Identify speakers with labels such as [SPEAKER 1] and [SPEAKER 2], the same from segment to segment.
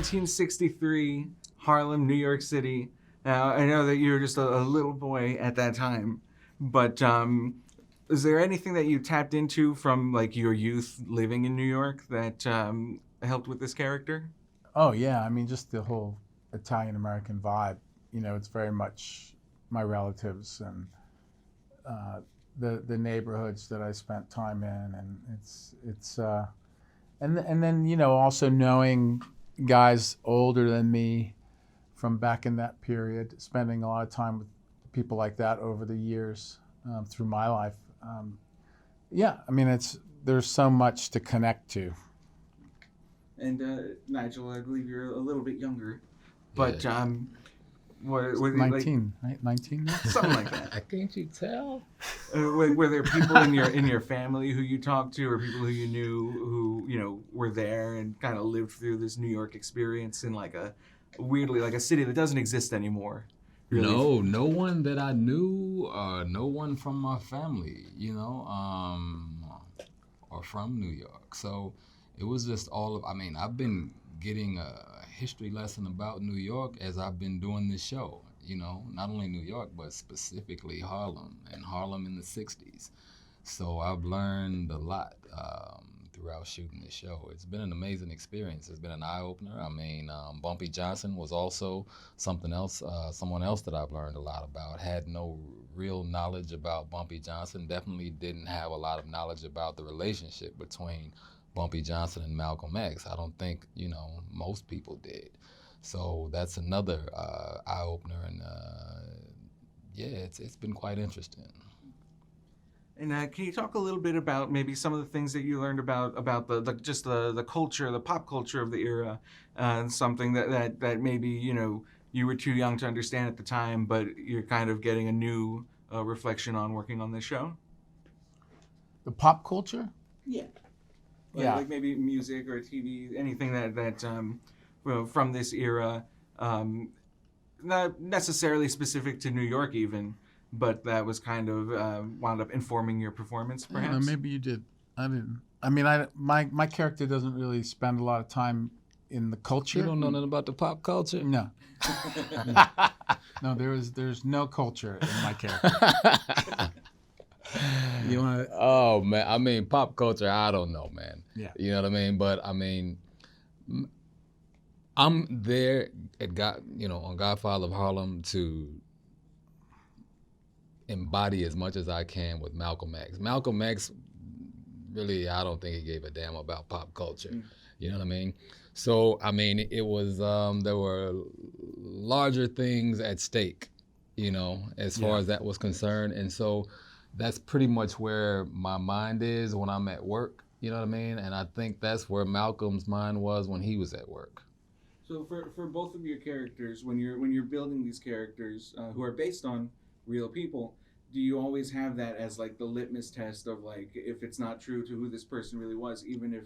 [SPEAKER 1] 1963, Harlem, New York City. Now, I know that you were just a little boy at that time, but is there anything that you tapped into from like your youth living in New York that helped with this character?
[SPEAKER 2] Oh yeah, I mean just the whole Italian American vibe. It's very much my relatives and the neighborhoods that I spent time in, and it's and then also knowing guys older than me from back in that period, spending a lot of time with people like that over the years through my life. Yeah, I mean there's so much to connect to.
[SPEAKER 1] And Nigel, I believe you're a little bit younger, but
[SPEAKER 3] Yeah.
[SPEAKER 1] were they,
[SPEAKER 2] 19, right? 19 now?
[SPEAKER 1] something like that.
[SPEAKER 3] Can't you tell?
[SPEAKER 1] Were there people in your family who you talked to, or people who you knew who were there and kind of lived through this New York experience in like a weirdly like a city that doesn't exist anymore? Really?
[SPEAKER 3] No one that I knew, no one from my family, or from New York. So it was just I've been getting a history lesson about New York as I've been doing this show, not only New York, but specifically Harlem and Harlem in the 60s. So I've learned a lot throughout shooting this show. It's been an amazing experience. It's been an eye-opener. Bumpy Johnson was also someone else that I've learned a lot about. Had no real knowledge about Bumpy Johnson. Definitely didn't have a lot of knowledge about the relationship between Bumpy Johnson and Malcolm X. I don't think, most people did. So that's another eye-opener, and it's been quite interesting.
[SPEAKER 1] And can you talk a little bit about maybe some of the things that you learned about the culture, the pop culture of the era, and something that maybe you were too young to understand at the time, but you're kind of getting a new reflection on working on this show?
[SPEAKER 2] The pop culture?
[SPEAKER 1] Yeah.
[SPEAKER 2] Yeah.
[SPEAKER 1] Like maybe music or TV, anything that from this era, not necessarily specific to New York even, but that was kind of wound up informing your performance, perhaps?
[SPEAKER 2] Maybe you did. I didn't. I mean, my character doesn't really spend a lot of time in the culture.
[SPEAKER 3] You don't know nothing about the pop culture?
[SPEAKER 2] No. No, there's no culture in my character. You want to?
[SPEAKER 3] Oh man, pop culture. I don't know, man.
[SPEAKER 2] Yeah.
[SPEAKER 3] You know what I mean? But I'm there on Godfather of Harlem to embody as much as I can with Malcolm X. Malcolm X, really, I don't think he gave a damn about pop culture. You know what I mean? So it was there were larger things at stake, as far as that was concerned, and so. That's pretty much where my mind is when I'm at work, you know what I mean? And I think that's where Malcolm's mind was when he was at work.
[SPEAKER 1] So for both of your characters, when you're building these characters who are based on real people, do you always have that as like the litmus test of like if it's not true to who this person really was, even if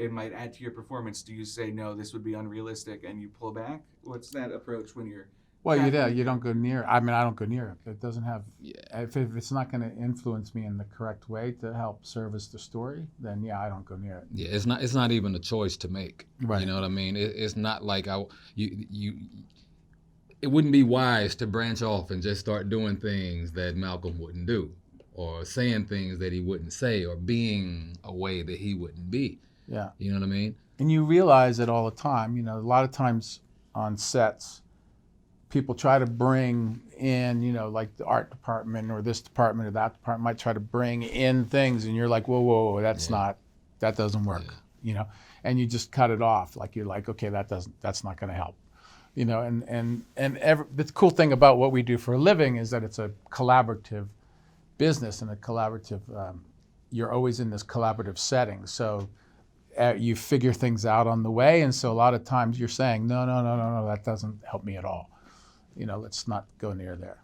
[SPEAKER 1] it might add to your performance, do you say no, this would be unrealistic and you pull back? What's that approach when you're
[SPEAKER 2] Well, you don't go near it. I don't go near it. It doesn't have. If it's not going to influence me in the correct way to help service the story, then I don't go near it.
[SPEAKER 3] Yeah, it's not even a choice to make.
[SPEAKER 2] Right.
[SPEAKER 3] You know what I mean? It's not like it wouldn't be wise to branch off and just start doing things that Malcolm wouldn't do, or saying things that he wouldn't say, or being a way that he wouldn't be.
[SPEAKER 2] Yeah.
[SPEAKER 3] You know what I mean?
[SPEAKER 2] And you realize it all the time. A lot of times on sets, people try to bring in, like the art department or this department or that department might try to bring in things, and you're like, whoa, that doesn't work, and you just cut it off. Like you're like, okay, that's not going to help, the cool thing about what we do for a living is that it's a collaborative business and a collaborative, you're always in this collaborative setting. So you figure things out on the way. And so a lot of times you're saying, no, that doesn't help me at all. Let's not go near there.